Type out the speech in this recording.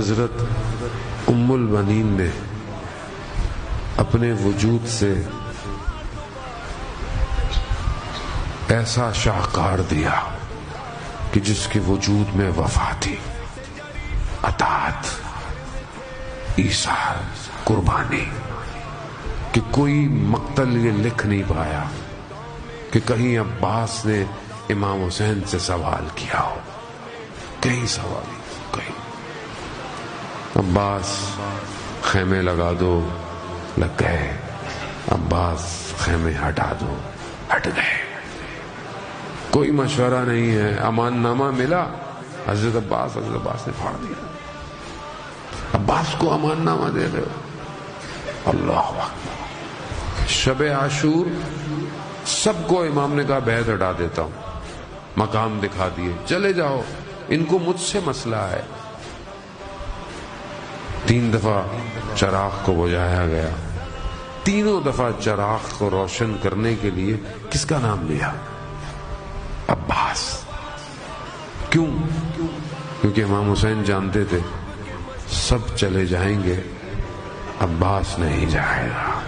حضرت ام البنین نے اپنے وجود سے ایسا شاہکار دیا کہ جس کے وجود میں وفا تھی، اطاعت، ایثار، قربانی، کہ کوئی مقتل یہ لکھ نہیں پایا کہ کہیں عباس نے امام حسین سے سوال کیا ہو، کہیں سوال نہیں، کہیں عباس خیمے لگا دو، لگ گئے، عباس خیمے ہٹا دو، ہٹ گئے، کوئی مشورہ نہیں ہے، امان نامہ ملا، حضرت عباس نے پھاڑ دیا، عباس کو امان نامہ دے رہے ہو، اللہ اکبر۔ شب عاشور سب کو امام نے کہا بیعت ہٹا دیتا ہوں، مقام دکھا دیے، چلے جاؤ، ان کو مجھ سے مسئلہ ہے۔ 3 دفعہ چراغ کو بجھایا گیا، تینوں دفعہ چراغ کو روشن کرنے کے لیے کس کا نام لیا؟ عباس۔ کیوں؟ کیونکہ امام حسین جانتے تھے سب چلے جائیں گے، عباس نہیں جائے گا۔